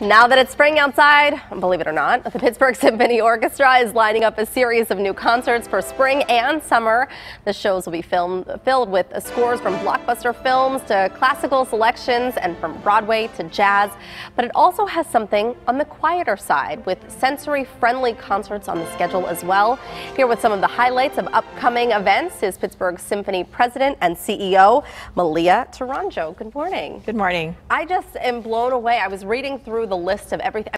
Now that it's spring outside, believe it or not, the Pittsburgh Symphony Orchestra is lining up a series of new concerts for spring and summer. The shows will be filled with scores from blockbuster films to classical selections and from Broadway to jazz. But it also has something on the quieter side with sensory-friendly concerts on the schedule as well. Here with some of the highlights of upcoming events is Pittsburgh Symphony President and CEO Melia Tourangeau. Good morning. Good morning. I just am blown away. I was reading through the list of everything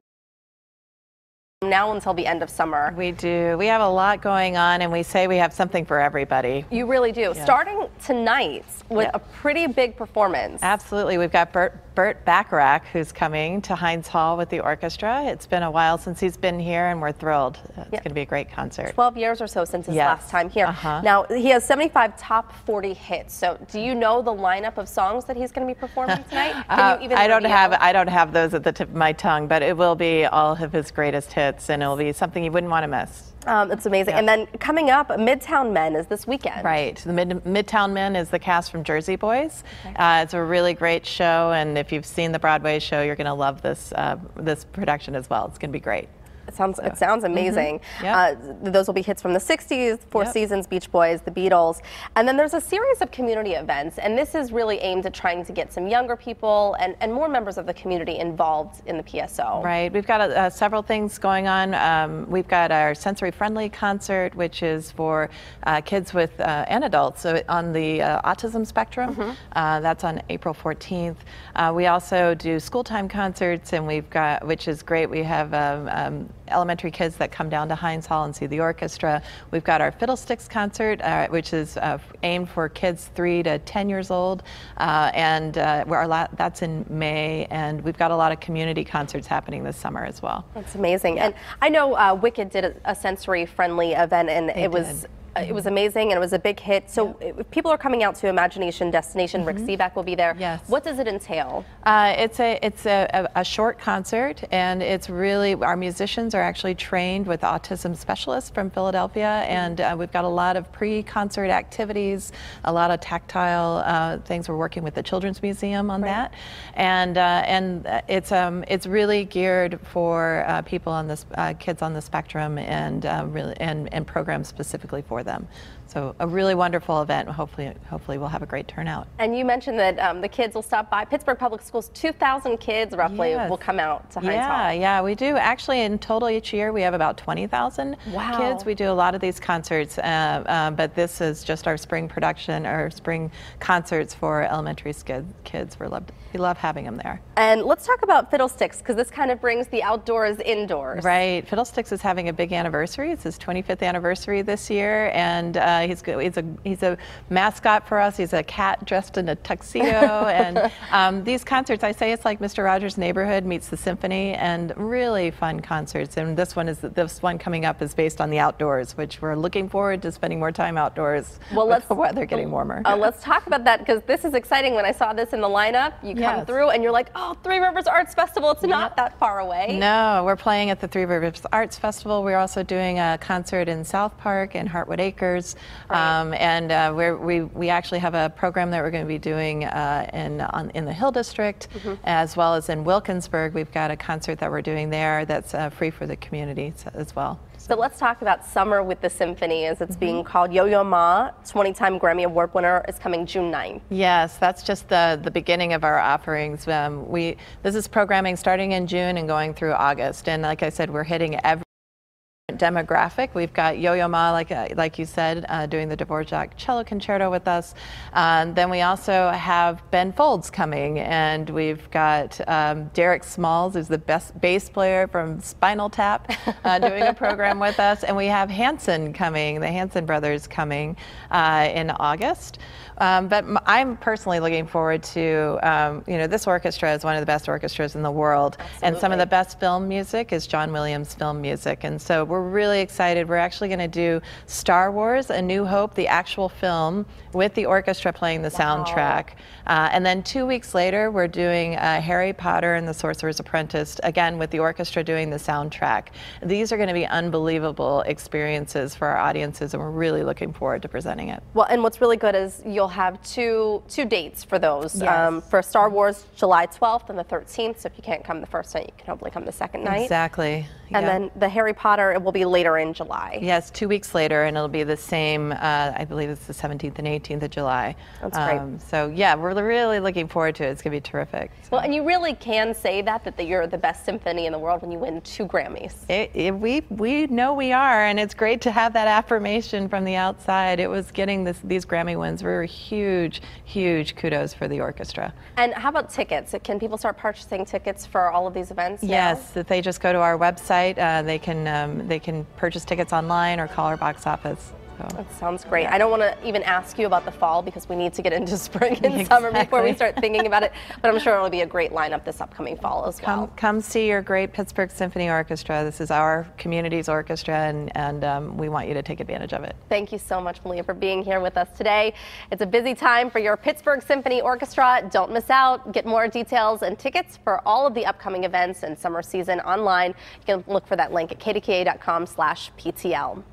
now until the end of summer. We do. We have a lot going on, and we say we have something for everybody. You really do. Yes. Starting tonight with a pretty big performance. Absolutely. We've got Burt Bacharach, who's coming to Heinz Hall with the orchestra. It's been a while since he's been here, and we're thrilled. It's going to be a great concert. 12 years or so since his last time here. Now, he has 75 top 40 hits. So do you know the lineup of songs that he's going to be performing tonight? Can you even I don't have those at the tip of my tongue, but it will be all of his greatest hits, and it'll be something you wouldn't want to miss. It's amazing. And then coming up, Midtown Men is this weekend. Right. The Midtown Men is the cast from Jersey Boys. Okay. It's a really great show, and if you've seen the Broadway show, you're going to love this this production as well. It's going to be great. It sounds amazing. Those will be hits from the 60s, Four Seasons, Beach Boys, the Beatles. And then there's a series of community events, and this is really aimed at trying to get some younger people and more members of the community involved in the PSO. Right. We've got several things going on. We've got our sensory-friendly concert, which is for kids with and adults on the autism spectrum. That's on April 14th. We also do school time concerts, and we've got, which is great. We have elementary kids that come down to Heinz Hall and see the orchestra. We've got our Fiddlesticks concert, which is aimed for kids 3 to 10 years old, and that's in May. And we've got a lot of community concerts happening this summer as well. That's amazing. And I know Wicked did a sensory-friendly event, and it was amazing, and it was a big hit. So if people are coming out to Imagination Destination, Rick Seebeck will be there. Yes. What does it entail? It's a short concert, and it's really, our musicians are actually trained with autism specialists from Philadelphia, and we've got a lot of pre-concert activities, a lot of tactile things. We're working with the Children's Museum on that, and it's really geared for people on this kids on the spectrum, and really and programs specifically for them. So a really wonderful event. Hopefully we'll have a great turnout. And you mentioned that the kids will stop by. Pittsburgh Public Schools, 2,000 kids roughly will come out to Heinz Hall. Yeah, we do. Actually, in total each year, we have about 20,000 kids. We do a lot of these concerts, but this is just our spring production, our spring concerts for elementary kids. We love having them there. And let's talk about Fiddlesticks, because this kind of brings the outdoors indoors. Right. Fiddlesticks is having a big anniversary. It's his 25th anniversary this year, and he's a mascot for us. He's a cat dressed in a tuxedo, and these concerts, I say it's like Mr. Rogers' Neighborhood meets the symphony, and really fun concerts. And this one coming up is based on the outdoors, which we're looking forward to spending more time outdoors. Well, with the weather getting warmer. Let's talk about that, because this is exciting. When I saw this in the lineup, you come through and you're like, oh, Three Rivers Arts Festival. It's not that far away. No, we're playing at the Three Rivers Arts Festival. We're also doing a concert in South Park and Hartwood Acres. We actually have a program that we're going to be doing in the Hill District, as well as in Wilkinsburg. We've got a concert that we're doing there that's free for the community as well. So let's talk about summer with the symphony, as it's being called. Yo-Yo Ma, 20-time Grammy Award winner, is coming June 9th. Yes, that's just the beginning of our offerings. This is programming starting in June and going through August, and like I said, we're hitting every demographic. We've got Yo-Yo Ma, like you said, doing the Dvorak cello concerto with us. Then we also have Ben Folds coming, and we've got Derek Smalls, who's the best bass player from Spinal Tap, doing a program with us. And we have Hanson coming, the Hanson brothers coming in August. But I'm personally looking forward to, this orchestra is one of the best orchestras in the world. Absolutely. And some of the best film music is John Williams film music. And so we're really excited. We're actually going to do Star Wars: A New Hope, the actual film, with the orchestra playing the soundtrack. And then 2 weeks later, we're doing Harry Potter and the Sorcerer's Apprentice, again with the orchestra doing the soundtrack. These are going to be unbelievable experiences for our audiences, and we're really looking forward to presenting it. Well, and what's really good is you'll have two dates for those. Yes. For Star Wars, July 12th and the 13th. So if you can't come the first night, you can hopefully come the second night. Exactly. And then the Harry Potter, it will be later in July. Yes, 2 weeks later, and it'll be the same, I believe it's the 17th and 18th of July. That's great. So yeah, we're really looking forward to it. It's going to be terrific. So. Well, and you really can say that you're the best symphony in the world when you win 2 Grammys. We know we are, and it's great to have that affirmation from the outside. It was getting these Grammy wins were huge kudos for the orchestra. And how about tickets? Can people start purchasing tickets for all of these events now? Yes, if they just go to our website, they can purchase tickets online or call our box office. So. That sounds great. I don't want to even ask you about the fall because we need to get into spring and summer before we start thinking about it. But I'm sure it'll be a great lineup this upcoming fall as well. Come see your great Pittsburgh Symphony Orchestra. This is our community's orchestra, and we want you to take advantage of it. Thank you so much, Melia, for being here with us today. It's a busy time for your Pittsburgh Symphony Orchestra. Don't miss out. Get more details and tickets for all of the upcoming events and summer season online. You can look for that link at kdka.com/PTL.